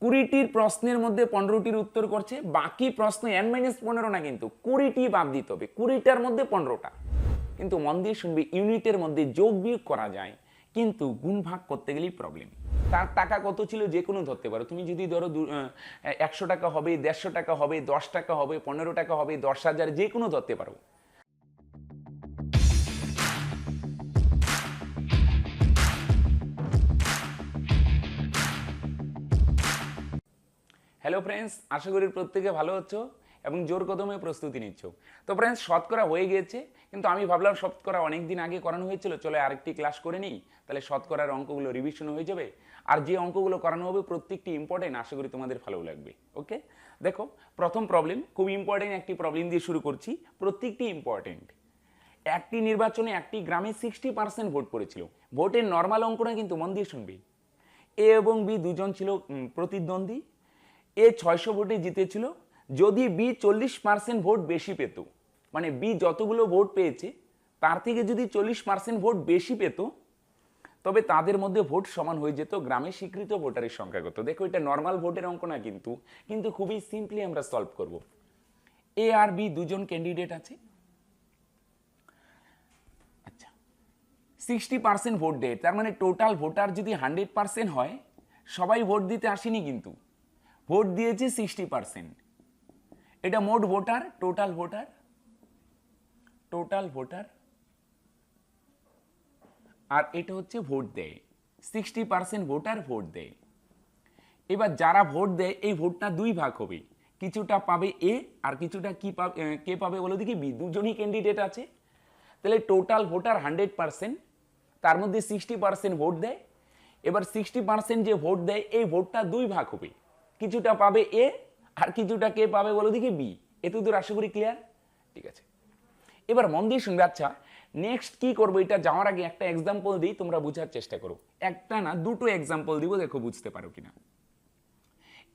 20টির প্রশ্নের মধ্যে 15টির উত্তর করছে, বাকি প্রশ্ন n-15 না, কিন্তু 20টি বাদ দিতে হবে, 20টার মধ্যে 15টা। কিন্তু মন দিয়ে শুনবি, ইউনিটের মধ্যে যোগ বিয়োগ করা যায়, কিন্তু গুণ ভাগ করতে গেলেই প্রবলেম। তার টাকা কত ছিল যে কোনো ধরতে পারো, তুমি যদি ধরো 100 টাকা হবে, 150 টাকা হবে, 10 টাকা হবে, 15 টাকা হবে, 10,000, যে কোনো ধরতে পারো। হ্যালো ফ্রেন্ডস, আশা করি প্রত্যেকে ভালো হচ্ছ এবং জোর কদমে প্রস্তুতি নিচ্ছ। তো ফ্রেন্ডস, শতকরা হয়ে গিয়েছে, কিন্তু আমি ভাবলাম শতকরা অনেক দিন আগে করানো হয়েছিল, চলে আরেকটি ক্লাস করে নিই, তাহলে শতকরার অঙ্কগুলো রিভিশন হয়ে যাবে। আর যে অঙ্কগুলো করানো হবে প্রত্যেকটি ইম্পর্টেন্ট, আশা করি তোমাদের ভালো লাগবে। ওকে, দেখো প্রথম প্রবলেম, খুব ইম্পর্টেন্ট একটি প্রবলেম দিয়ে শুরু করছি, প্রত্যেকটি ইম্পর্টেন্ট। একটি নির্বাচনে একটি গ্রামে 60% ভোট পড়েছিল। ভোটের নর্মাল অঙ্কটা কিন্তু মন দিয়ে শুনবি। এ এবং বি দুজন ছিল প্রতিদ্বন্দ্বী। এ 600 ভোটে জিতেছিল। যদি বি 40% ভোট বেশি পেত, মানে বি যতগুলো ভোট পেয়েছে তার থেকে যদি 40% ভোট বেশি পেত, তবে তাদের মধ্যে ভোট সমান হয়ে যেত। গ্রামে স্বীকৃত ভোটারের সংখ্যা কত? দেখো, এটা নর্মাল ভোটের অঙ্ক না, কিন্তু খুবই সিম্পলি আমরা সলভ করব। এ আর বি দুজন ক্যান্ডিডেট আছে। আচ্ছা, 60% ভোট দেয়, তার মানে টোটাল ভোটার যদি 100% হয়, সবাই ভোট দিতে আসেনি, কিন্তু ভোট দিয়েছে 60%। এটা মোট ভোটার, টোটাল ভোটার, আর এটা হচ্ছে ভোট দেয়। 60% ভোটার ভোট দেয়। এবার যারা ভোট দেয়, এই ভোটটা দুই ভাগ হবে, কিছুটা পাবে এ আর কিছুটা কে পাবে বলো দেখি? বি। দুজনই ক্যান্ডিডেট আছে, তাহলে টোটাল ভোটার 100%, তার মধ্যে 60% ভোট দেয়। এবার 60% যে ভোট দেয়, এই ভোটটা দুই ভাগ হবে, কিছুটা পাবে এ আর কিছুটা কে পাবে বলো দেখি? বি। এতদূর আশা করি ক্লিয়ার? ঠিক আছে, এবার মন দিয়ে শুনবে। আচ্ছা, নেক্সট কি করবো, এটা যাওয়ার আগে একটা এক্সাম্পল দিই, তোমরা বোঝার চেষ্টা করো। একটা না, দুটো এক্সাম্পল দিব, দেখো বুঝতে পারো কিনা।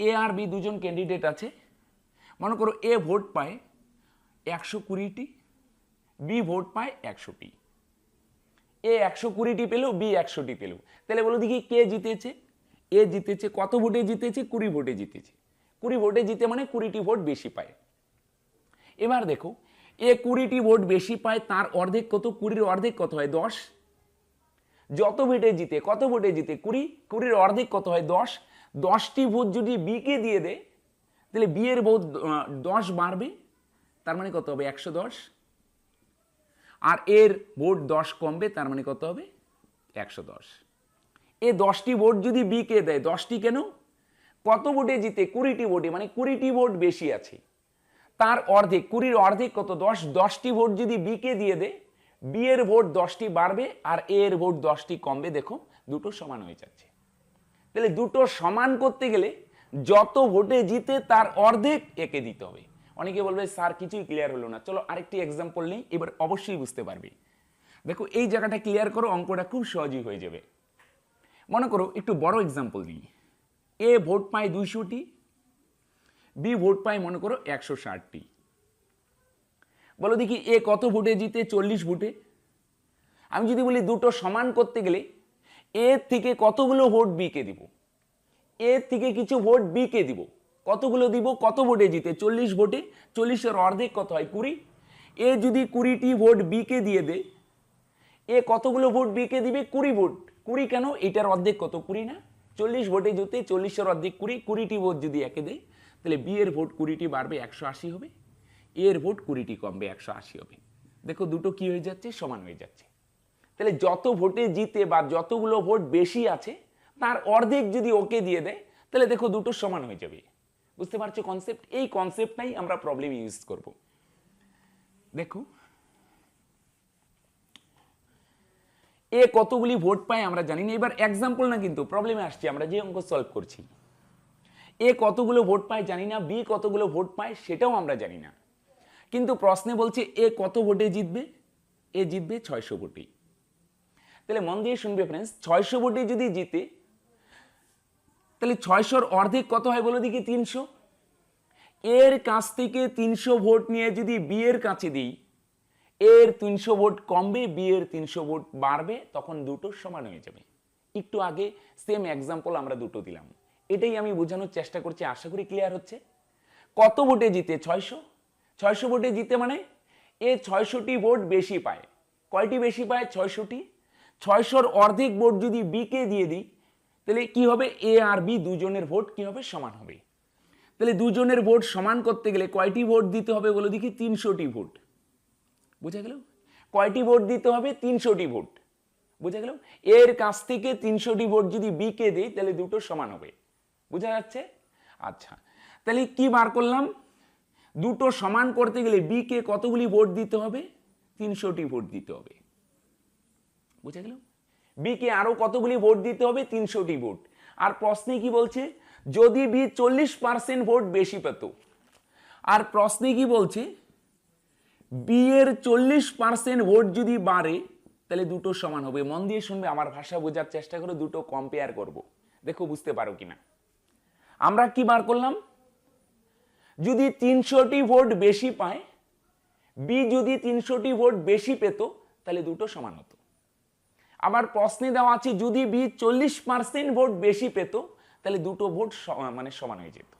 এ আর বি দুজন ক্যান্ডিডেট আছে। মনে করো এ ভোট পায় 120টি, বি ভোট পায় 100টি। এ 120টি পেল, বি 100টি পেল। তাহলে বলো দেখি কে জিতেছে? এ জিতেছে। কত ভোটে জিতেছে? 20 ভোটে জিতেছে। 20 ভোটে জিতে মানে 20টি ভোট বেশি পায়। এবার দেখো, এ 20টি ভোট বেশি পায়, তার অর্ধেক কত? 20-র অর্ধেক কত হয়? 10। যত ভোটে জিতে, কত ভোটে জিতে? 20। 20-র অর্ধেক কত হয়? 10। 10টি ভোট যদি বি কে দিয়ে দেয়, তাহলে বি এর ভোট 10 বাড়বে, তার মানে কত হবে? 110। আর এর ভোট 10 কমবে, তার মানে কত হবে? 110। এ 10টি ভোট যদি বি কে দেয়, 10টি কেন? কত ভোটে জিতে? 20টি ভোটে, মানে 20টি ভোট বেশি আছে, তার অর্ধেক। 20-র অর্ধেক কত? 10। 10টি ভোট যদি বি কে দিয়ে দেয়, বি এর ভোট 10টি বাড়বে আর এ এর ভোট 10টি কমবে। দেখো, দুটো সমান হয়ে যাচ্ছে। তাহলে দুটো সমান করতে গেলে যত ভোটে জিতে তার অর্ধেক একে দিতে হবে। অনেকে বলবে স্যার কিছুই ক্লিয়ার হলো না, চলো আরেকটি এক্সাম্পল নেই, এবার অবশ্যই বুঝতে পারবে। দেখো, এই জায়গাটা ক্লিয়ার করো, অঙ্কটা খুব সহজই হয়ে যাবে। মনে করো একটু বড় এক্সাম্পল দিই। এ ভোট পায় 200টি, বি ভোট পায় মনে করো 160টি। বলো দেখি এ কত ভোটে জিতে? 40 ভোটে। আমি যদি বলি দুটো সমান করতে গেলে এ থেকে কতগুলো ভোট বি কে দিব? এ থেকে কিছু ভোট বি কে দিব। কতগুলো দিব? কত ভোটে জিতে? 40 ভোটে। 40-এর অর্ধেক কত হয়? 20। এ যদি 20টি ভোট বি কে দিয়ে দেয়, এ কতগুলো ভোট বি কে দিবে? 20 ভোট। 20 কেন? এটার অর্ধেক কত? 20 না? 40 ভোটে জিতে, 40-এর অর্ধেক 20। 20টি ভোট যদি একে দেয়, তাহলে বি এর ভোট 20টি বাড়বে, 180 হবে। এর ভোট 20টি কমবে, 180 হবে। দেখো, দুটো কি হয়ে যাচ্ছে? সমান হয়ে যাচ্ছে। তাহলে যত ভোটে জিতে বা যতগুলো ভোট বেশি আছে, তার অর্ধেক যদি ওকে দিয়ে দেয়, তাহলে দেখো দুটো সমান হয়ে যাবে। বুঝতে পারছো কনসেপ্ট? এই কনসেপ্টটাই আমরা প্রবলেম ইউজ করব। দেখো, এ কতগুলি ভোট পায় আমরা জানি না। এবার এক্সাম্পল না, কিন্তু প্রবলেমে আসছি, আমরা যে অঙ্ক সলভ করছি। এ কতগুলো ভোট পায় জানি না, বি কতগুলো ভোট পায় সেটাও আমরা জানি না, কিন্তু প্রশ্নে বলছে এ কত ভোটে জিতবে? এ জিতবে 600 ভোটে। তাহলে মন দিয়ে শুনবে ফ্রেন্ডস, 600 ভোটে যদি জিতে, তাহলে 600-র অর্ধেক কত হয় বলো দেখি? 300। এর কাছ থেকে 300 ভোট নিয়ে যদি বি এর কাছে দিই, এর 300 ভোট কমবে, বি এর 300 ভোট বাড়বে, তখন দুটো সমান হয়ে যাবে। একটু আগে সেম এক্সাম্পল আমরা দুটো দিলাম। এটাই আমি বোঝানোর চেষ্টা করছি, আশা করি ক্লিয়ার হচ্ছে। কত ভোটে জিতে? 600। 600 ভোটে জিতে মানে এ 600টি ভোট বেশি পায়। কয়টি বেশি পায়? 600টি। 600-র অর্ধেক ভোট যদি বি কে দিয়ে দিই তাহলে কি হবে? এ আর বি দুজনের ভোট কি হবে? সমান হবে। তাহলে দুজনের ভোট সমান করতে গেলে কয়টি ভোট দিতে হবে বলো দেখি? 300টি ভোট। বুঝা গেল? কয়টি ভোট দিতে হবে? 300টি ভোট। বুঝা গেল? এর কাছ থেকে 300টি ভোট যদি বি কে দেই তাহলে দুটো সমান হবে। বুঝা যাচ্ছে? আচ্ছা, তাহলে কি বার করলাম? দুটো সমান করতে গেলে বি কে কতগুলি ভোট দিতে হবে? 300টি ভোট দিতে হবে। বুঝা গেল? বি কে আরো কতগুলি ভোট দিতে হবে? 300টি ভোট। আর প্রশ্নে কি বলছে? যদি বি 40% ভোট বেশি পেত। আর প্রশ্নে কি বলছে? বি এর 40% ভোট যদি বাড়ে তাহলে দুটো সমান হবে। মন দিয়ে শুনবে, আমার ভাষা বোঝার চেষ্টা করো, দুটো কম্পেয়ার করব, দেখো বুঝতে পারো কিনা। আমরা কি বার করলাম? যদি 300টি ভোট বেশি পায়, বি যদি 300টি ভোট বেশি পেত তাহলে দুটো সমান হতো। আবার প্রশ্নে দেওয়া আছে যদি বি 40% ভোট বেশি পেত তাহলে দুটো ভোট মানে সমান হয়ে যেত।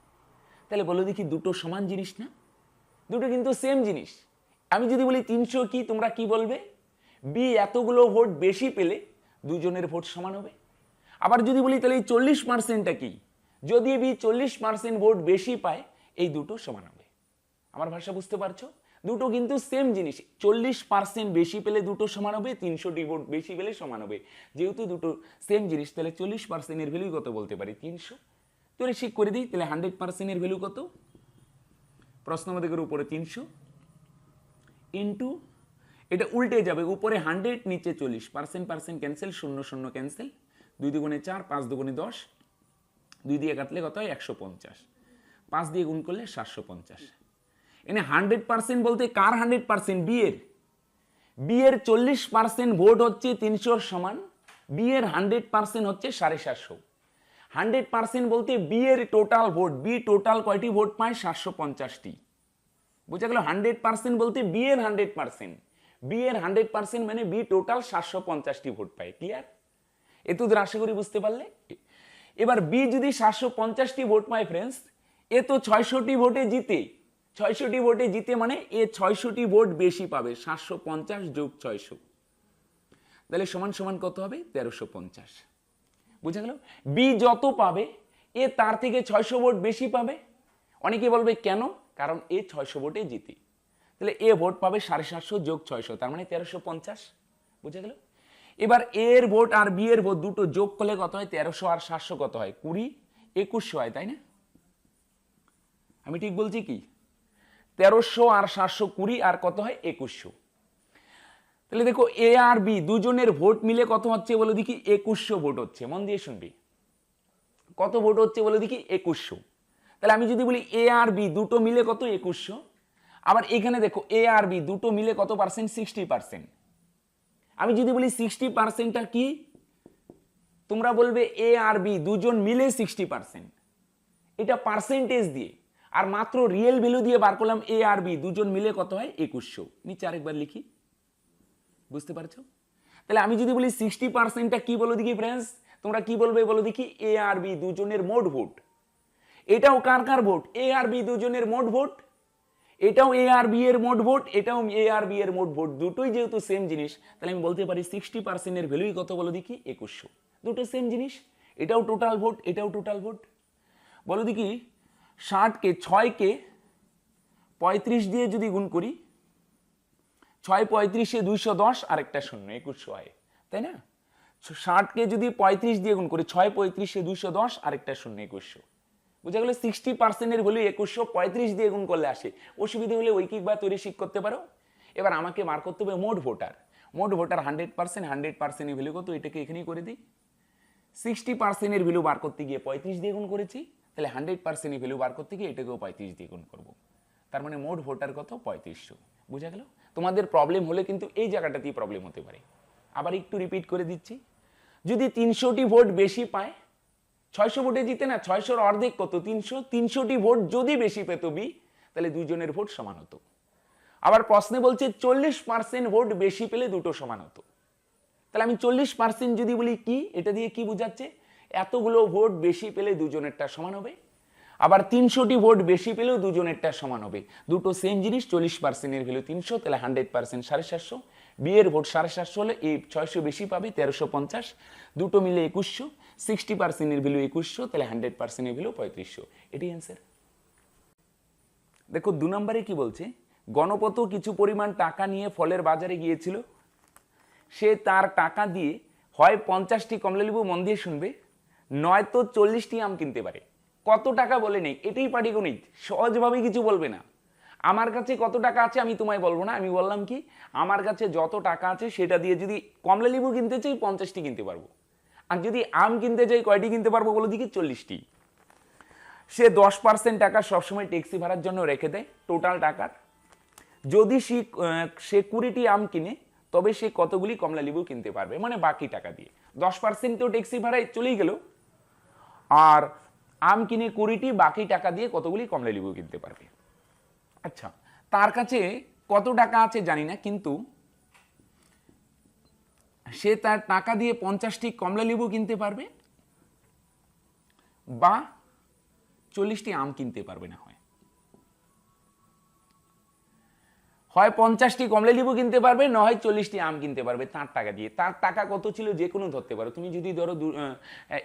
তাহলে বলো দেখি, দুটো সমান জিনিস না? দুটো কিন্তু সেম জিনিস। আমি যদি বলি 300 কি, তোমরা কি বলবে? বি এতগুলো ভোট বেশি পেলে দুজনের ভোট সমান হবে। আবার যদি বলি তাহলে এই 40%টা কি, যদি বি 40% ভোট বেশি পায় এই দুটো সমান হবে। আমার ভাষা বুঝতে পারছো? দুটো কিন্তু সেম জিনিস। 40% বেশি পেলে দুটো সমান হবে, 300টি ভোট বেশি পেলে সমান হবে। যেহেতু দুটো সেম জিনিস তাহলে 40% এর ভ্যালু কত বলতে পারি? 300। তাহলে ঠিক করে দিই, তাহলে 100% এর ভ্যালু কত? প্রশ্ন আমাদের উপরে 300 ইন্টু, এটা উল্টে যাবে, উপরে 100 নিচে 40, পার্সেন্ট ক্যান্সেল, 0 0 ক্যান্সেল, 2 দুগুণে 4, 5 দুগুণে 10, 2 দিয়ে কাটলে কত হয়? 150, 5 দিয়ে গুণ করলে 750। এনে 100% বলতে কার 100%? বি এর। বি এর 40% ভোট হচ্ছে 300 সমান, বি এর 100% হচ্ছে 750। 100% বলতে বি এর টোটাল ভোট। বি টোটাল কয়টি ভোট পায়? 750টি। বুঝা গেল? 100% বলতে বি এর 100%। বি এর 100% মানে বি টোটাল 750টি ভোট পায়। ক্লিয়ার? এত আশা করি বুঝতে পারলে। এবার বি যদি 750টি ভোট পায় ফ্রেন্ডস, এ তো 600টি ভোটে জিতে। 600টি ভোটে জিতে মানে এ 600টি ভোট বেশি পাবে। 750 যোগ 600 তাহলে সমান সমান কত হবে? 1350। বুঝা গেল? বি যত পাবে এ তার থেকে 600 ভোট বেশি পাবে। অনেকে বলবে কেন? কারণ এ 600 ভোটে জিতে। তাহলে এ ভোট পাবে 750 যোগ 600, তার মানে 1350। বুঝা গেল? এবার এর ভোট আর বি এর ভোট দুটো যোগ করলে কত হয়? 1300 আর 700 কত হয়? 20, 2100 হয়, তাই না? আমি ঠিক বলছি কি? 1300 আর 700 20 আর কত হয়? 2100। তাহলে দেখো এ আর বি দুজনের ভোট মিলে কত হচ্ছে বলো দেখি? 2100 ভোট হচ্ছে। মন দিয়ে শুনবি, কত ভোট হচ্ছে বলো দেখি? 2100। তাহলে আমি যদি বলি এ আর বি দুটো মিলে কত? 2100। আবার এখানে দেখো এ আর বি দুটো মিলে কত পার্সেন্ট? 60%। আমি যদি বলি 60%টা কি, তোমরা বলবে এ আর বি দুজন মিলে 60%। এটা পার্সেন্টেজ দিয়ে, আর মাত্র রিয়েল ভ্যালু দিয়ে বার করলাম এ আর বি দুজন মিলে কত হয়? 2100। নিচে আরেকবার লিখি, বুঝতে পারছো? তাহলে আমি যদি বলি 60%টা কি বলো দেখি ফ্রেন্ডস? তোমরা কি বলবে বলো দেখি? এ আর বি দুজনের মোট ভোট। এটাও কার কার ভোট? এ আর বি দুজনের মোট ভোট। এটাও এ আর বি এর মোট ভোট, এটাও এ আর বি এর মোট ভোট। দুটোই যেহেতু সেম জিনিস তাহলে আমি বলতে পারি 60% এর ভ্যালুই কত বলো দেখি? 2100। দুটো সেম জিনিস, এটাও টোটাল ভোট, এটাও টোটাল ভোট। বলো দেখি 60কে 6কে 35 দিয়ে যদি গুণ করি, 6 35 210 আর একটা শূন্য, 2100 হয়, তাই না? 60কে যদি 35 দিয়ে গুণ করি, 6 35 210 আর একটা শূন্য, 2100। বুঝা গেল? 60% এর ভ্যালু 2100 35 দিয়ে গুণ করলে আসে। অসুবিধা হলে ঐকিক বা তৈরিশিক করতে পারো। এবার আমাকে বার করতে হবে মোট ভোটার। মোট ভোটার 100%, 100% এর ভ্যালু কত? এটাকে এখানেই করে দিই। 60% এর ভ্যালু বার করতে গিয়ে 35 দিয়ে গুণ করেছি, তাহলে 100% এর ভ্যালু বার করতে গিয়ে এটাকেও 35 দিয়ে গুণ করব। তার মানে মোট ভোটার কত? 3500। বুঝা গেল? তোমাদের প্রবলেম হলে কিন্তু এই জায়গাটাতেই প্রবলেম হতে পারে। আবার একটু রিপিট করে দিচ্ছি, যদি 300টি ভোট বেশি পায়, 600 ভোটে জিতে না, 600-র অর্ধেক কত? 300। 300টি ভোট যদি বেশি পেত বি তাহলে দুজনের ভোট সমান হতো। আবার প্রশ্নে বলছে 40% ভোট বেশি পেলে দুটো সমান হতো। তাহলে আমি 40% যদি বলি কি, এটা দিয়ে কি বোঝাচ্ছে? এতগুলো ভোট বেশি পেলে দুজনেরটা সমান হবে, আবার 300টি ভোট বেশি পেলেও দুজনেরটা সমান হবে। দুটো সেম জিনিস, 40%-এর ভ্যালু 300, তাহলে 100% 750। বিয়ের ভোট 750 হলে এই 600 বেশি পাবে 1350, দুটো মিলে 2100, 60%-এর ভ্যালু 2100, তাহলে 100%-এর ভ্যালু 3500। এটাই অ্যান্সার। দেখো 2 নম্বরে কি বলছে, গণপত কিছু পরিমাণ টাকা নিয়ে ফলের বাজারে গিয়েছিল। সে তার টাকা দিয়ে হয় 50টি কমলালেবু, মন দিয়ে শুনবে, নয়তো 40টি আম কিনতে পারে। কত টাকা বলে নেই, এটাই পাটিগণিত, সহজভাবে কিছু বলবে না। আমার কাছে কত টাকা আছে আমি তোমায় বলবো না, আমি বললাম কি আমার কাছে যত টাকা আছে সেটা দিয়ে যদি কমলালেবু কিনতে চাই 50টি কিনতে পারবো, আর যদি আম কিনতে চাই কয়টি কিনতে পারবো বলো দেখি, 40টি। সে 10% টাকা সবসময় ট্যাক্সি ভাড়ার জন্য রেখে দেয় টোটাল টাকার। যদি সে 20টি আম কিনে তবে সে কতগুলি কমলালেবু কিনতে পারবে, মানে বাকি টাকা দিয়ে। 10% তো ট্যাক্সি ভাড়ায় চলেই গেল, আর আম কিনে 20টি, বাকি টাকা দিয়ে কতগুলি কমলালেবু কিনতে পারবে। আচ্ছা, তার কাছে কত টাকা আছে জানি না, কিন্তু সে তার টাকা দিয়ে 50টি কমলালেবু কিনতে পারবে বা 40টি আম কিনতে পারবে। না হয় 50টি কমলালেবু কিনতে পারবে, না হয় 40টি আম কিনতে পারবে তার টাকা দিয়ে। তার টাকা কত ছিল যে কোনো ধরতে পারো তুমি, যদি ধরো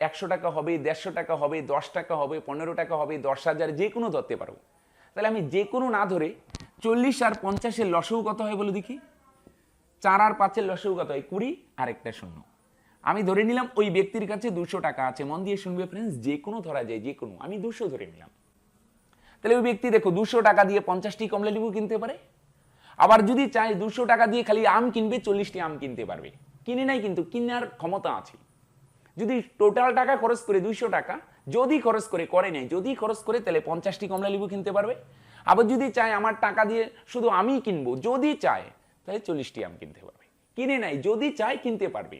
100 টাকা হবে, 150 টাকা হবে, 10 টাকা হবে, 15 টাকা হবে, 10,000, যে কোনো ধরতে পারো। তাহলে আমি যে কোনো না ধরে 40 আর 50-এর লসগু কত হয় বলো দেখি, 4 আর 5-এর লসগু কত হয়, 20 আর একটা শূন্য। আমি ধরে নিলাম ওই ব্যক্তির কাছে 200 টাকা আছে, মন দিয়ে শুনবে ফ্রেন্ডস, যে কোনো ধরা যায়, যে কোনো, আমি 200 ধরে নিলাম। তাহলে ওই ব্যক্তি দেখো 200 টাকা দিয়ে 50টি কমলালেবু কিনতে পারে, আবার যদি চাই 200 টাকা দিয়ে খালি আম কিনবে, 40টি আম কিনতে পারবে। কিনে নাই, কিন্তু কেনার ক্ষমতা আছে। যদি টোটাল টাকা খরচ করে 200 টাকা, যদি খরচ করে নাই, যদি খরচ করে তাহলে 50টি কমলালেবু কিনতে পারবে। আবার যদি চায় আমার টাকা দিয়ে শুধু আমি কিনবো, যদি চায় তাহলে 40টি আম কিনতে পারবে। কিনে নাই, যদি চায় কিনতে পারবে।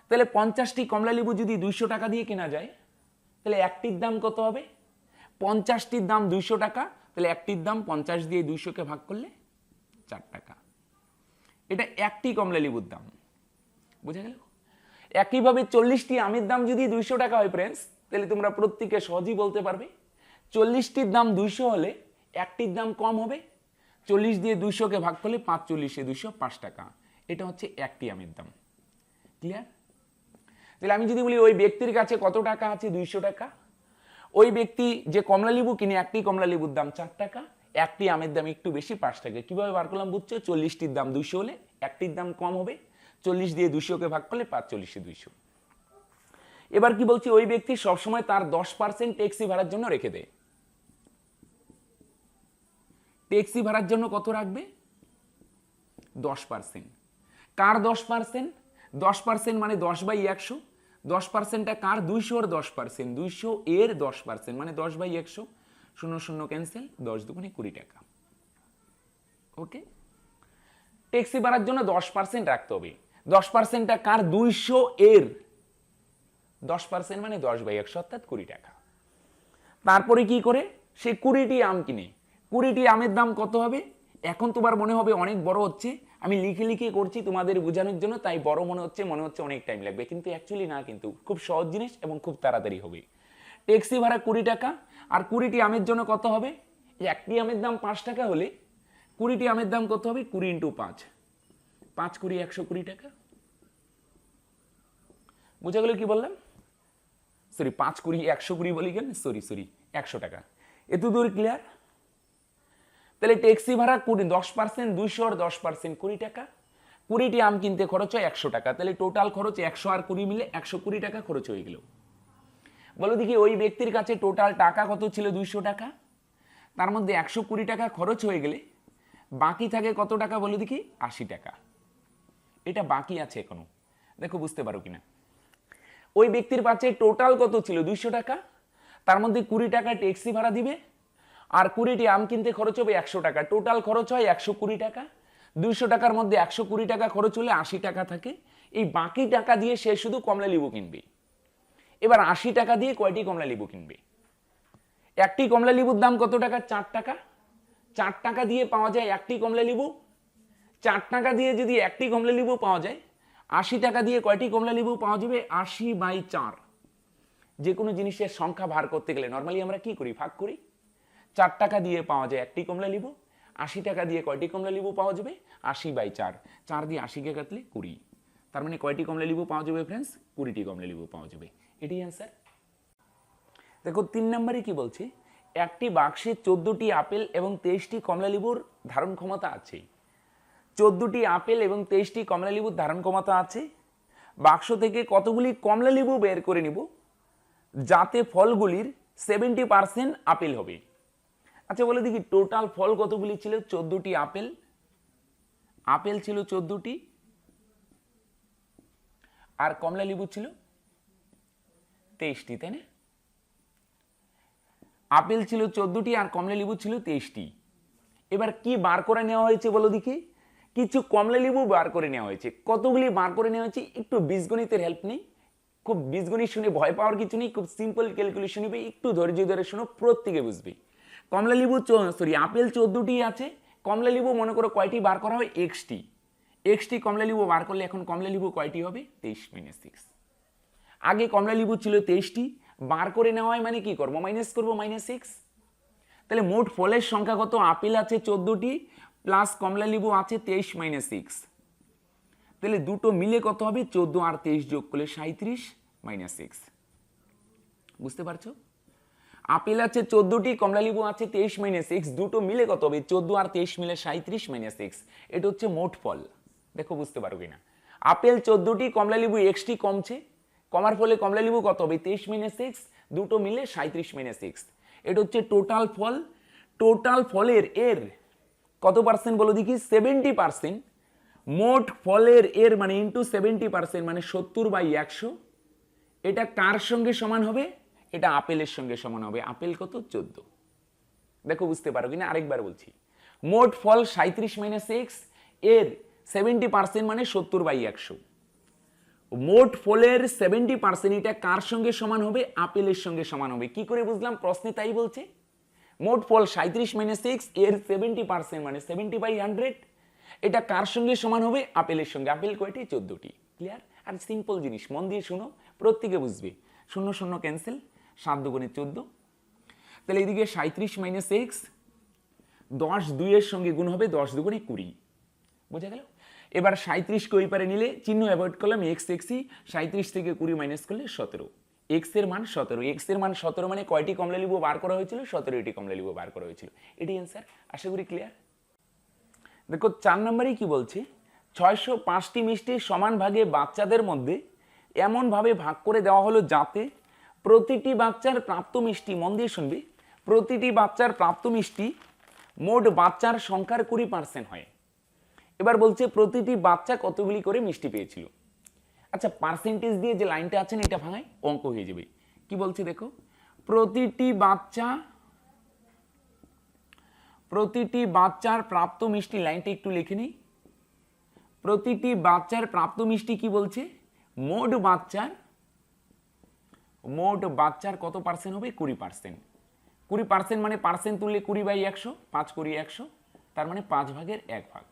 তাহলে 50টি কমলালেবু যদি 200 টাকা দিয়ে কেনা যায়, তাহলে একটির দাম কত হবে, 50টির দাম 200 টাকা, তাহলে একটির দাম 50 দিয়ে 200-কে ভাগ করলে 4 টাকা। এটা একটি কমলালেবুর দাম, বুঝা গেল? একইভাবে 40টি আমের দাম যদি 200 টাকা হয় ফ্রেন্ডস, তাহলে তোমরা প্রত্যেকে সহজেই বলতে পারবে 40টির দাম 200 হলে একটির দাম কম হবে, 40 দিয়ে 200-কে ভাগ করলে 5 40-এ 200, 5 টাকা। এটা হচ্ছে একটি আমের দাম। ক্লিয়ার? তাহলে আমি যদি বলি ওই ব্যক্তির কাছে কত টাকা আছে, 200 টাকা। ওই ব্যক্তি যে কমলালেবু কিনে, একটি কমলালেবুর দাম 4 টাকা, একটি আমের দাম একটু বেশি 5 টাকা। কিভাবে বার করলাম বুঝছো? 40টির দাম 200 হলে একটির দাম কম হবে, 40 দিয়ে 200-কে ভাগ করলে 5 40-এ 200। এবার কি বলছি, ওই ব্যক্তি সবসময় তার 10% ট্যাক্সি ভাড়ার জন্য রেখে দেয়। ট্যাক্সি ভাড়ার জন্য কত রাখবে? 10%। কার 10%? 10% মানে 10/100। 10%টা কার? 200 এর 10%। 200 এর 10% মানে 10/100। 0 0 ক্যান্সেল, 10 দুগুণে 20 টাকা। ওকে, ট্যাক্সি ভাড়ার জন্য 10% রাখতে হবে। 10%টা কার? 200 এর 10% মানে 10/100 অর্থাৎ 20 টাকা। তারপরে কি করে? সে 20টি আম কিনে। 20টি আমের দাম কত হবে? এখন তোমার মনে হবে অনেক বড় হচ্ছে, আমি লিখে লিখে করছি তোমাদের বোঝানোর জন্য, তাই বড় মনে হচ্ছে অনেক টাইম লাগবে, কিন্তু অ্যাকচুয়ালি না, কিন্তু খুব সহজ জিনিস এবং খুব তাড়াতাড়ি হবে। ট্যাক্সি ভাড়া 20 টাকা, আর 20টি আমের জন্য কত হবে? একটি আমের দাম 5 টাকা হলে 20টি আমের দাম কত হবে? 20 × 5, 5 20 120 টাকা। বুঝা গেল কি বললাম? সরি, 5 20 120 বলি কেন, সরি 100 টাকা। এত দূর ক্লিয়ার? তাহলে ট্যাক্সি ভাড়া 10%, 200 আর 10% 20 টাকা। 20টি আম কিনতে খরচ হয় 100 টাকা, তাহলে টোটাল খরচ 100 আর 20 মিলে 120 টাকা খরচ হয়ে গেল। বলো দেখি ওই ব্যক্তির কাছে টোটাল টাকা কত ছিল? 200 টাকা। তার মধ্যে 120 টাকা খরচ হয়ে গেলে বাকি থাকে কত টাকা বলো দেখি? 80 টাকা। এটা বাকি আছে এখনো, দেখো বুঝতে পারো কিনা। ওই ব্যক্তির কাছে টোটাল কত ছিল? 200 টাকা। তার মধ্যে 20 টাকা ট্যাক্সি ভাড়া দিবে, আর 20টি আম কিনতে খরচ হবে 100 টাকা। টোটাল খরচ হয় 120 টাকা। 200 টাকার মধ্যে 120 টাকা খরচ হলে 80 টাকা থাকে। এই বাকি টাকা দিয়ে সে শুধু কমলালেবু কিনবে। এবার 80 টাকা দিয়ে কয়টি কমলালেবু কিনবে? একটি কমলালেবুর দাম কত টাকা? 4 টাকা। 4 টাকা দিয়ে পাওয়া যায় একটি কমলালেবু। 4 টাকা দিয়ে যদি একটি কমলালেবু পাওয়া যায়, 80 টাকা দিয়ে কয়টি কমলালেবু পাওয়া যাবে? 80/4। যে কোনো জিনিসের সংখ্যা ভাগ করতে গেলে নর্মালি আমরা কি করি, ভাগ করি। 4 টাকা দিয়ে পাওয়া যায় একটি কমলা লেবু, 80 টাকা দিয়ে কয়টি কমলা লেবু পাওয়া যাবে, 80/4, 4 দিয়ে 80কে কাটলে 20, তার মানে কয়টি কমলা লেবু পাওয়া যাবে ফ্রেন্ডস, 20টি কমলা লেবু পাওয়া যাবে, এটাই অ্যান্সার। দেখো 3 নম্বরে কি বলছে, একটি বাক্সে 14টি আপেল এবং 23টি কমলা লেবুর ধারণ ক্ষমতা আছে। 14টি আপেল এবং 23টি কমলা লেবুর ধারণ ক্ষমতা আছে, বাক্স থেকে কতগুলি কমলা লেবু বের করে নিব যাতে ফলগুলির 70% আপেল হবে। আচ্ছা বলে দেখি টোটাল ফল কতগুলি ছিল, 14টি আপেল, আপেল ছিল 14টি আর কমলা লেবু ছিল 23টি, তাই না? আপেল ছিল 14টি আর কমলা লেবু ছিল 23টি। এবার কি বার করে নেওয়া হয়েছে বলো দেখি, কিছু কমলা লেবু বার করে নেওয়া হয়েছে। কতগুলি বার করে নেওয়া হয়েছে, একটু বীজগণিতের হেল্প নেই, খুব বীজগণিত শুনে ভয় পাওয়ার কিছু নেই, খুব সিম্পল ক্যালকুলেশন হবে, একটু ধৈর্য ধরে শোনো, প্রত্যেকে বুঝবে। কমলা লেবু আপেল 14টি আছে, কমলা লেবু মনে করো কয়টি বার করা হয়, এক্সটি, এক্সটি কমলা লেবু বার করলে এখন কমলা লেবু কয়টি হবে, 23 - 6। আগে কমলা লেবু ছিল 23টি, বার করে নেওয়া হয় মানে কি করবো, মাইনাস করবো, -6। তাহলে মোট ফলের সংখ্যা কত, আপেল আছে 14টি প্লাস কমলা লেবু আছে 23 - 6, তাহলে দুটো মিলে কত হবে, 14 আর 23 যোগ করলে 37 - 6। বুঝতে পারছো, আপেল আছে 14টি, কমলা লেবু আছে 23 - 6, দুটো মিলে কত হবে, 14 আর 23 মিলে 37 - 6, এটা হচ্ছে মোট ফল। দেখো বুঝতে পারো কিনা, আপেল 14টি, কমলা লেবু এক্সটি কমছে, কমার ফলে কমলা লেবু কত হবে, 23 - 6, দুটো মিলে 37 - 6, এটা হচ্ছে টোটাল ফল। টোটাল ফলের এর কত পার্সেন্ট বলো দেখি, 70%। মোট ফলের এর মানে ইন্টু 70% মানে 70/100, এটা কার সঙ্গে সমান হবে, এটা আপেলের সঙ্গে সমান হবে। আপেল কত, 14। দেখো বুঝতে পারো কিনা, আরেকবার বলছি, মোট ফল 37 - 6, এর 70% মানে 70/100, মোট ফলের 70% এটা কার সঙ্গে সমান হবে, আপেলের সঙ্গে সমান হবে। কি করে বুঝলাম, প্রশ্নে তাই বলছে। মোট ফল 37 - 6, এর 70% মানে 70/100, এটা কার সঙ্গে সমান হবে, আপেলের সঙ্গে। আপেল কয়টি, 14টি। ক্লিয়ার? আর সিম্পল জিনিস, মন দিয়ে শুনো, প্রত্যেকে বুঝবে। 0 0 ক্যান্সেল, 7 × 2 = 14, তাহলে এদিকে 37 - 6, 10 2 এর সঙ্গে গুণ হবে, 10 2 × 20, বোঝা গেল? এবার 37কে ওই পারে নিলে চিহ্ন অ্যাভয়েড করলাম, এক্স এক্সই, 37 থেকে 20 মাইনাস করলে 17, এক্স এর মান 17, এক্স এর মান 17 মানে কয়টি কমলা লেবু বার করা হয়েছিল, 17টি কমলা লেবু বার করা হয়েছিল, এটাই অ্যান্সার। আশা করি ক্লিয়ার। দেখো 4 নম্বরেই কি বলছে, 605টি মিষ্টি সমান ভাগে বাচ্চাদের মধ্যে এমনভাবে ভাগ করে দেওয়া হলো যাতে প্রতিটি বাচ্চার প্রাপ্ত মিষ্টি, মন দিয়ে শুনবে, প্রতিটি বাচ্চার প্রাপ্ত মিষ্টি মোট বাচ্চার সংখ্যার 20% হয়। এবার বলছে প্রতিটি বাচ্চা কতগুলি করে মিষ্টি পেয়েছিল। আচ্ছা পার্সেন্টেজ দিয়ে যে লাইনটা আছে না, এটা ভাঙায় অঙ্ক হয়ে যাবে। কি বলছে দেখো, প্রতিটি বাচ্চার প্রাপ্ত মিষ্টি, লাইনটা একটু লিখে নিই, প্রতিটি বাচ্চার প্রাপ্ত মিষ্টি কি বলছে, মোট বাচ্চার কত পার্সেন্ট হবে, 20%। 20% মানে পার্সেন্ট তুললে 20/100, 5 × 100, তার মানে 5 ভাগের 1 ভাগ।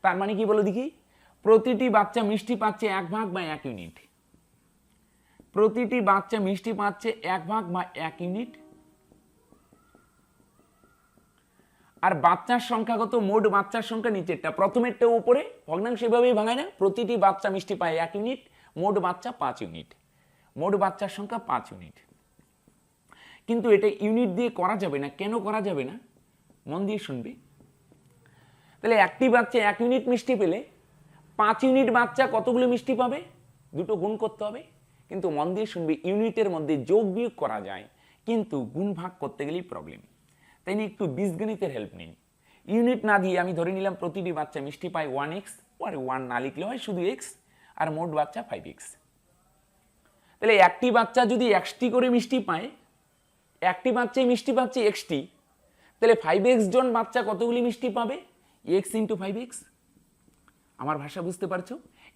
তার মানে কি বলো দেখি, প্রতিটি বাচ্চা মিষ্টি পাচ্ছে 1 ভাগ বা 1 ইউনিট, প্রতিটি বাচ্চা মিষ্টি পাচ্ছে 1 ভাগ বা 1 ইউনিট। আর বাচ্চার সংখ্যা কত, মোট বাচ্চার সংখ্যা নিচেরটা, প্রথমেরটা উপরে, ভগ্নাংশ এভাবেই ভাঙায় না, প্রতিটি বাচ্চা মিষ্টি পায় 1 ইউনিট, মোট বাচ্চা 5 ইউনিট, মোট বাচ্চার সংখ্যা 5 ইউনিট। কিন্তু এটা ইউনিট দিয়ে করা যাবে না, কেন করা যাবে না, মন দিয়ে শুনবে। তাহলে একটি বাচ্চা 1 ইউনিট মিষ্টি পেলে 5 ইউনিট বাচ্চা কতগুলো মিষ্টি পাবে, দুটো গুণ করতে হবে। কিন্তু মন দিয়ে শুনবে, ইউনিটের মধ্যে যোগ বিয়োগ করা যায়, কিন্তু গুণ ভাগ করতে গেলেই প্রবলেম, তাই নিয়ে একটু বীজগণিতের হেল্প নেই। ইউনিট না দিয়ে আমি ধরে নিলাম প্রতিটি বাচ্চা মিষ্টি পায় 1x, আর 1 না লিখলে হয় শুধু x, আর মোট বাচ্চা 5x। তাহলে একটি বাচ্চা যদি 1টি করে মিষ্টি পায়, একটি বাচ্চাই মিষ্টি পাচ্ছে xটি, তাহলে 5x জন বাচ্চা কতগুলি মিষ্টি পাবে, x × 5x। আমার ভাষা বুঝতে পারছো,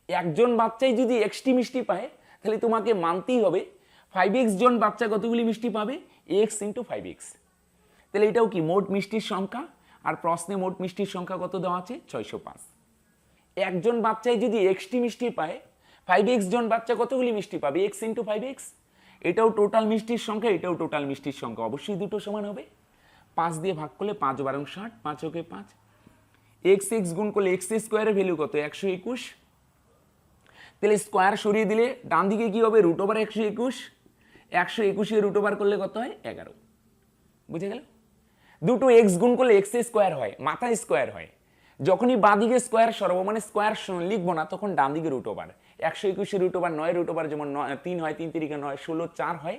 একজন বাচ্চাই যদি xটি মিষ্টি পায়, তাহলে তোমাকে মানতেই হবে 5x জন বাচ্চা কতগুলি মিষ্টি পাবে, x × 5x। তাহলে এটাও কি মোট মিষ্টির সংখ্যা, আর প্রশ্নে মোট মিষ্টির সংখ্যা কত দেওয়া আছে, 605। একজন বাচ্চাই যদি xটি মিষ্টি পায়, 5x জন বাচ্চা কতগুলি মিষ্টি পাবে, x × 5x, এটাও টোটাল মিষ্টির সংখ্যা, এটাও টোটাল মিষ্টির সংখ্যা, অবশ্যই দুটো সমান হবে। 5 দিয়ে ভাগ করলে 5 বারং 60, 5 ওকে 5। এক্স এক্স গুণ করলে এক্স স্কোয়ারের ভ্যালু কত? 121। তাহলে স্কোয়ার সরিয়ে দিলে ডান দিকে কি হবে? Root over 121। 121 রুট ওভার করলে কত হয়? 11। বুঝে গেল? দুটো এক্স গুণ করলে এক্স স্কোয়ার হয়, মাথায় স্কোয়ার হয়। যখনই বাঁ দিকে স্কোয়ার সরাবো, মানে স্কোয়ার লিখবো না, তখন ডান দিকে root over. 121 root over 9 root over যেমন 3 হয়, 3 তিরিকে 9, 16 4 হয়।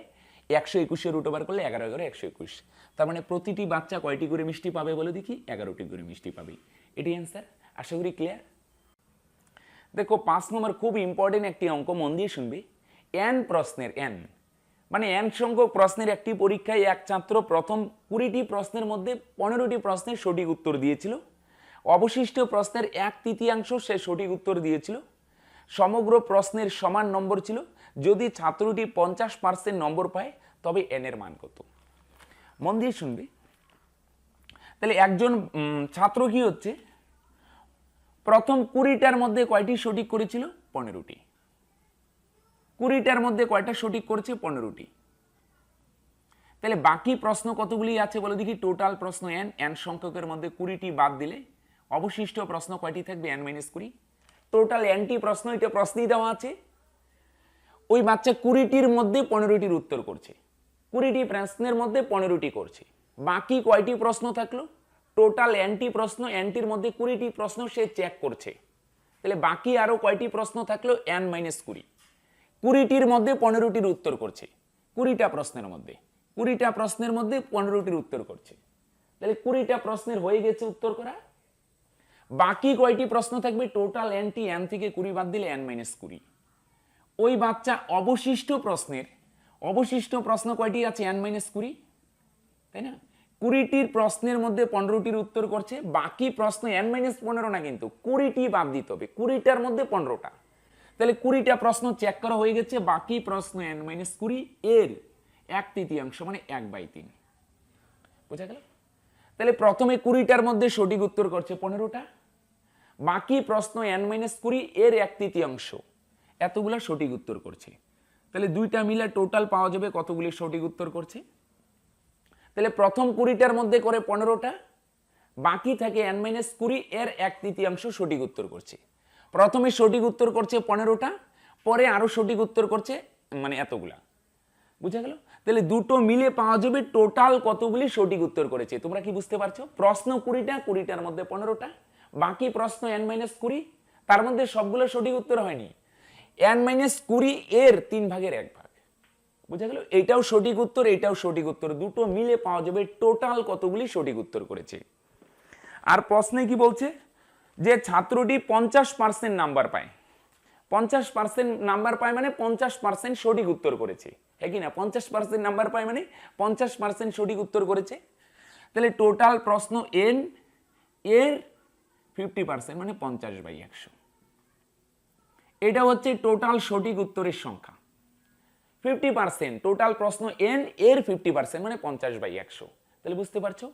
121 রুট ওভার করলে 11 11 121। তার মানে প্রতিটি বাচ্চা কয়টি করে মিষ্টি পাবে বলে দেখি? 11টি করে মিষ্টি পাবে। এটাই অ্যান্সার। আশা করি ক্লিয়ার। দেখো 5 নম্বর খুব ইম্পর্টেন্ট একটি অঙ্ক, মন দিয়ে শুনবে। এন প্রশ্নের, এন মানে এন সংখ্যক প্রশ্নের একটি পরীক্ষায় এক ছাত্র প্রথম 20টি প্রশ্নের মধ্যে 15টি প্রশ্নের সঠিক উত্তর দিয়েছিল। অবশিষ্ট প্রশ্নের 1/3 সে সঠিক উত্তর দিয়েছিল। সমগ্র প্রশ্নের সমান নম্বর ছিল। যদি ছাত্রটি 50% নম্বর পায় তবে এন এর মান কত? মন দিয়ে শুনবে। তাহলে একজন ছাত্র কি হচ্ছে, প্রথম 20টার মধ্যে কয়টি সঠিক করেছিল? 15টি। 20টার মধ্যে কয়টা সঠিক করেছে? 15টি। তাহলে বাকি প্রশ্ন কতগুলি আছে বলে দেখি? টোটাল প্রশ্ন এন, এন সংখ্যকের মধ্যে 20টি বাদ দিলে অবশিষ্ট প্রশ্ন কয়টি থাকবে? n-20। টোটাল এনটি প্রশ্ন, এটা প্রশ্নই দেওয়া আছে। ওই বাচ্চা 20টির মধ্যে 15টির উত্তর করছে, 20টি প্রশ্নের মধ্যে 15টি করছে। বাকি কয়টি প্রশ্ন থাকলো? টোটাল এনটি প্রশ্ন, এনটির মধ্যে 20টি প্রশ্ন সে চেক করছে। তাহলে বাকি আরো কয়টি প্রশ্ন থাকলো? n-20। 20টির মধ্যে 15টির উত্তর করছে, 20টা প্রশ্নের মধ্যে, 20টা প্রশ্নের মধ্যে 15টির উত্তর করছে। তাহলে 20টা প্রশ্নের হয়ে গেছে উত্তর করা। বাকি কয়টি প্রশ্ন থাকবে? টোটাল এনটি, এন থেকে 20 বাদ দিলে n-20। ওই বাচ্চা অবশিষ্ট প্রশ্নের, অবশিষ্ট প্রশ্ন কয়টি আছে? n-20, তাই না? 20টির প্রশ্নের মধ্যে 15টির উত্তর করছে। বাকি প্রশ্ন n-15 না, কিন্তু 20টি বাদ দিতে হবে, 20টার মধ্যে 15টা। তাহলে 20টা প্রশ্ন চেক করা হয়ে গেছে। বাকি প্রশ্ন n-20 এর 1/3 মানে 1/3। বোঝা গেল? তাহলে প্রথমে 20টার মধ্যে সঠিক উত্তর করছে 15টা। বাকি প্রশ্ন n-20 এর 1/3 এতগুলো সঠিক উত্তর করছে। তাহলে দুইটা মিলে টোটাল পাওয়া যাবে কতগুলি সঠিক উত্তর করছে। তাহলে প্রথম 20টার মধ্যে করে 15টা, বাকি থাকে n-20 এর 1/3 সঠিক উত্তর করছে। প্রথমে সঠিক উত্তর করছে 15টা, পরে আরো সঠিক উত্তর করছে মানে এতগুলা। বুঝা গেল? তাহলে দুটো মিলে পাওয়া যাবে টোটাল কতগুলি সঠিক উত্তর করেছে। তোমরা কি বুঝতে পারছো? প্রশ্ন 20টা, 20টার মধ্যে 15টা, বাকি প্রশ্ন n-20, তার মধ্যে সবগুলো সঠিক উত্তর হয়নি। n-20 এর 3/1 বুঝা গেল? এইটাও সঠিক উত্তর, এইটাও সঠিক উত্তর, দুটো মিলে পাওয়া যাবে টোটাল কতগুলি সঠিক উত্তর করেছে। আর প্রশ্নে কি বলছে? যে ছাত্রটি 50% নাম্বার পায়। 50% নাম্বার পায় মানে 50% সঠিক উত্তর করেছে, হ্যাঁ কি না? 50% নাম্বার পায় মানে 50% সঠিক উত্তর করেছে। তাহলে টোটাল প্রশ্ন এন এর 50% মানে 50/100। এটা হচ্ছে টোটাল সঠিক উত্তরের সংখ্যা। 50% টোটাল প্রশ্ন এন এর 50% মানে 50/100। তাহলে বুঝতে পারছো?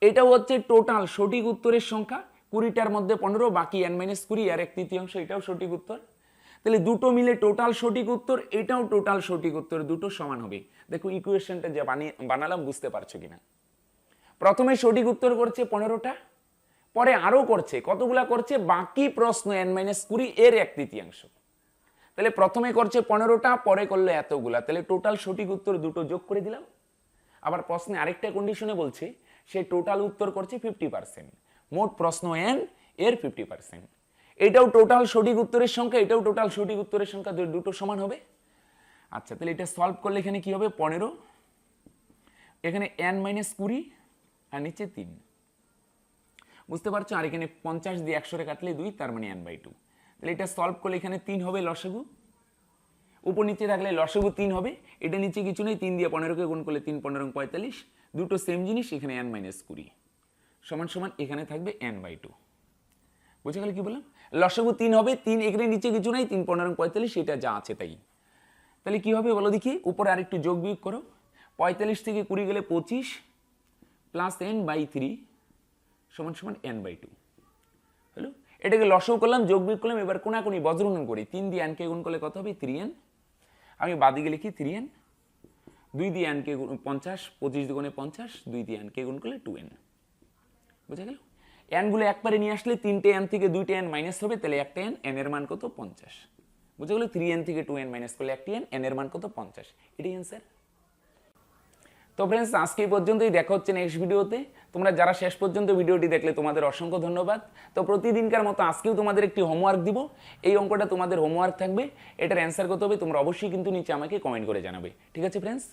এটাও হচ্ছে টোটাল সঠিক উত্তরের সংখ্যা। 20টার মধ্যে 15, বাকি n-20 এর 1/3, এটাও সঠিক উত্তর। তাহলে দুটো মিলে টোটাল সঠিক উত্তর, এটাও টোটাল সঠিক উত্তর, দুটো সমান হবে। দেখো ইকুয়েশনটা যে বানালাম, বুঝতে পারছো কিনা? প্রথমে সঠিক উত্তর করছে 15টা, পরে আরো করছে, কতগুলা করছে? বাকি প্রশ্ন n-20 এর 1/3। তাহলে প্রথমে করছে 15টা, পরে করলো এতগুলা। তাহলে টোটাল সঠিক উত্তর দুটো যোগ করে দিলাম। আবার প্রশ্নে আরেকটা কন্ডিশনে বলছে সে টোটাল উত্তর করছে 50%, মোট প্রশ্ন এন এর 50%। এটাও টোটাল সঠিক উত্তরের সংখ্যা, এটাও টোটাল সঠিক উত্তরের সংখ্যা, দুটো সমান হবে। আচ্ছা, তাহলে এটা সলভ করলে এখানে কি হবে? 15, এখানে n-20 আর নিচে 3। বুঝতে পারছো? আর এখানে 50 দিয়ে 100 কাটলে 2, তার মানে n/2। তাহলে এটা সলভ করলে এখানে 3 হবে লসাগু, উপর নিচে থাকলে লসাগু 3 হবে। এটা নিচে কিছু নেই, 3 দিয়ে 15কে গুণ করলে 3 15 45, দুটো সেম জিনিস। এখানে n-20 সমান সমান এখানে থাকবে n/2। বুঝে গেল কি বললাম? লসাগু 3 হবে, 3 এখানে নিচে কিছু নেই, 3 15 45, এটা যা আছে তাই। তাহলে কি হবে বলো দেখি? উপরে আরেকটু যোগ বিয়োগ করো। 45 থেকে 20 গেলে 25 প্লাস n/3 সমান সমান n/2 হলো। এটাকে লসাগু করলাম, যোগ বিয়োগ করলাম। এবার কোনাকুনি বজ্রগুণন করি। 3 দিয়ে n কে গুণ করলে কত হবে? 3n। আমি বাদিকে লিখি 3n 2 দিয়ে n কে 50, 25 দুগুণে 50, 2 দিয়ে n কে গুণ করলে 2n। বুঝা গেল? n গুলো একবারে নিয়ে আসলে 3টে n থেকে 2টে n মাইনাস হবে, তাহলে একটা n, n এর মান কত? 50। বুঝা গেল? 3n থেকে 2n মাইনাস করলে একটি n, n এর মান কত? 50। এটাই অ্যান্সার। তো ফ্রেন্ডস, আজকে এই পর্যন্তই, দেখা হচ্ছে নেক্সট ভিডিওতে। তোমরা যারা শেষ পর্যন্ত ভিডিওটি দেখলে তোমাদের অসংখ্য ধন্যবাদ। তো প্রতিদিনকার মতো আজকেও তোমাদের একটি হোমওয়ার্ক দিব। এই অঙ্কটা তোমাদের হোমওয়ার্ক থাকবে, এটার অ্যান্সার করতে হবে। তোমরা অবশ্যই কিন্তু নিচে আমাকে কমেন্ট করে জানাবে। ঠিক আছে ফ্রেন্ডস?